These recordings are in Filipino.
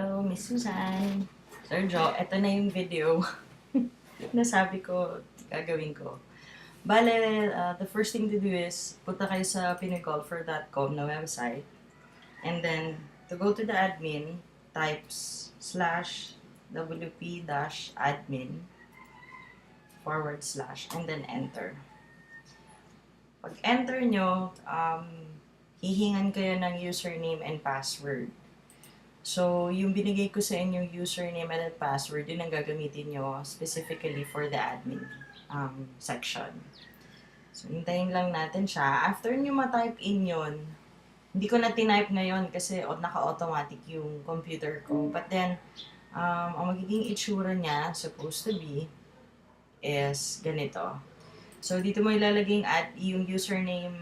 Hello, Miss Susan. Sir Joe, eto na yung video na sabi ko gagawin ko. Bale, the first thing to do is punta kayo sa pinoygolfer.com na website. And then, to go to the admin, types /wp-admin/ and then enter. Pag enter nyo, hihingan kayo ng username and password. So, yung binigay ko sa inyong username and password, yun ang gagamitin nyo specifically for the admin section. So, hintayin lang natin siya. After nyo ma-type in yun, hindi ko na tinype ngayon kasi naka-automatic yung computer ko. But then, ang magiging itsura niya, supposed to be, is ganito. So, dito mo ilalagay yung username,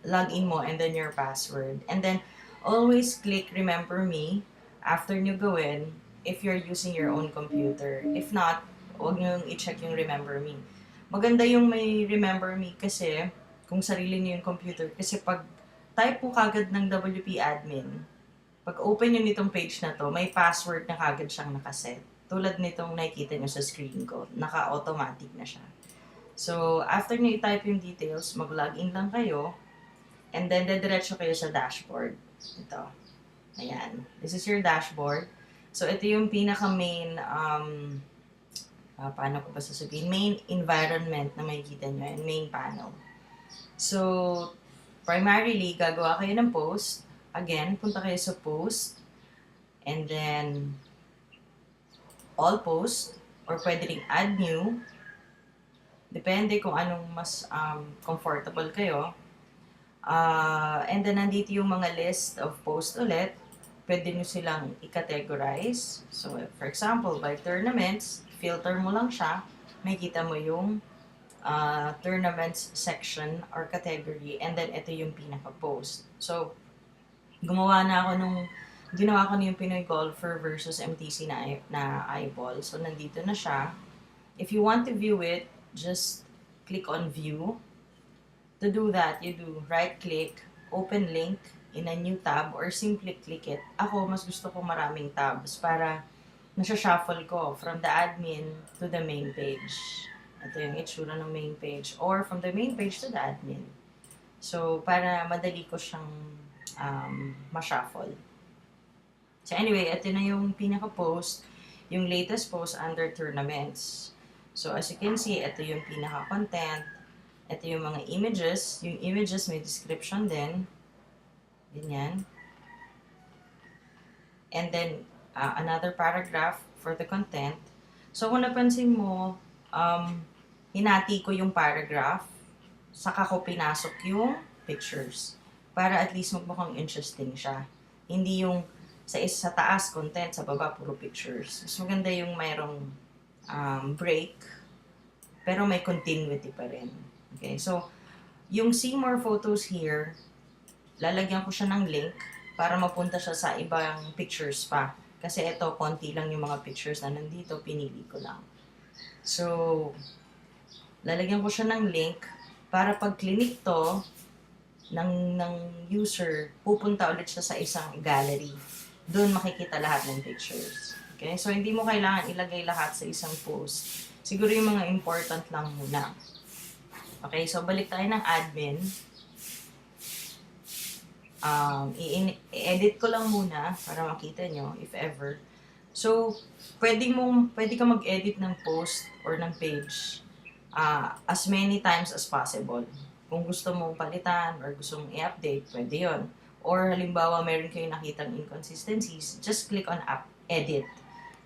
login mo, and then your password. And then, always click remember me after nyo gawin if you're using your own computer. If not, huwag nyo i-check yung remember me. Maganda yung may remember me kasi kung sarili nyo yung computer. Kasi pag type mo kagad ng WP admin, pag open nyo nitong page na to, may password na kagad siyang nakaset. Tulad nitong nakikita nyo sa screen ko. Naka-automatic na siya. So, after nyo i-type yung details, mag-login lang kayo. And then, dediretso kayo sa dashboard. Ito. Ayan. This is your dashboard. So, ito yung pinaka-main, paano ko ba sasabihin? Main environment na makikita nyo. And main panel. So, primarily, gagawa kayo ng post. Again, punta kayo sa post. And then, all post. Or pwede rin add new. Depende kung anong mas comfortable kayo. And then, nandito yung mga list of posts ulit. Pwede nyo silang i-categorize. So, for example, by tournaments, filter mo lang siya. Makikita mo yung tournaments section or category. And then, ito yung pinaka-post. So, ginawa ko na yung Pinoy Golfer versus MTC na eyeball. So, nandito na siya. If you want to view it, just click on view. To do that, you do right-click, open link in a new tab, or simply click it. Ako, mas gusto ko maraming tabs para nasa-shuffle ko from the admin to the main page. Ito yung itsura ng main page. Or from the main page to the admin. So, para madali ko siyang ma-shuffle. So anyway, ito na yung pinaka-post, yung latest post under tournaments. So as you can see, ito yung pinaka-content. Ito yung mga images. Yung images may description din. Ganyan. And then, another paragraph for the content. So, kung napansin mo, hinati ko yung paragraph. Saka ko pinasok yung pictures. Para at least magmukhang interesting siya. Hindi yung sa taas content, sa baba puro pictures. Mas maganda yung mayroong break, pero may continuity pa rin. Okay, so, yung see more photos here, lalagyan ko siya ng link para mapunta siya sa ibang pictures pa. Kasi ito, konti lang yung mga pictures na nandito, pinili ko lang. So, lalagyan ko siya ng link para pag clinic to ng user, pupunta ulit siya sa isang gallery. Doon makikita lahat ng pictures. Okay, so hindi mo kailangan ilagay lahat sa isang post. Siguro yung mga important lang muna. Okay, so balik tayo ng admin. I-edit ko lang muna para makita nyo, if ever. So, pwede ka mag-edit ng post or ng page as many times as possible. Kung gusto mong palitan or gusto mong i-update, pwede yon. Or halimbawa, meron kayong nakitang inconsistencies, just click on edit.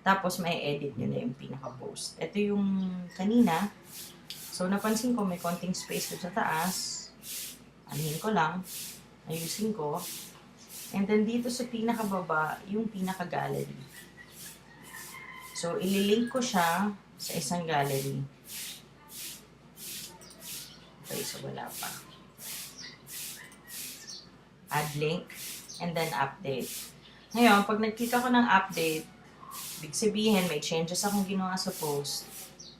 Tapos, may edit nyo na yung pinaka-post. Ito yung kanina. So, napansin ko may konting space dito sa taas. Anuhin ko lang. Ayusin ko. And then, dito sa pinakababa, yung pinaka-gallery. So, ililink ko siya sa isang gallery. Okay, so wala pa. Add link. And then, update. Ngayon, pag nag-click ako ng update, ibig sabihin, may changes akong ginawa sa post.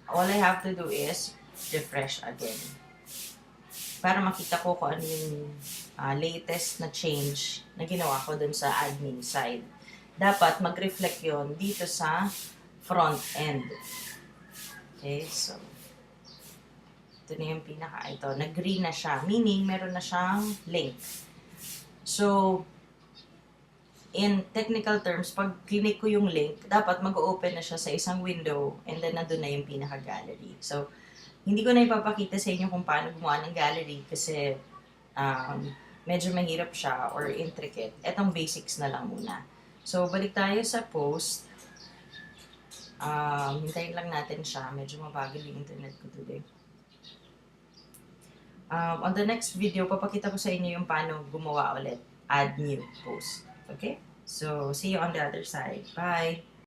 All I have to do is refresh again. para makita ko kung ano yung latest na change na ginawa ko dun sa admin side. Dapat mag-reflect yon dito sa front end. Okay, so ito na yung ito, nag-green na siya, meaning meron na siyang link. So, in technical terms, pag click ko yung link, dapat mag-open na siya sa isang window and then nandun na yung pinaka-gallery. So, hindi ko na ipapakita sa inyo kung paano gumawa ng gallery kasi medyo mahirap siya or intricate. Etong basics na lang muna. So, balik tayo sa post. Hintayin lang natin siya. Medyo mabagal yung internet ko today. On the next video, papakita ko sa inyo yung paano gumawa ulit. Add new post. Okay? So, see you on the other side. Bye!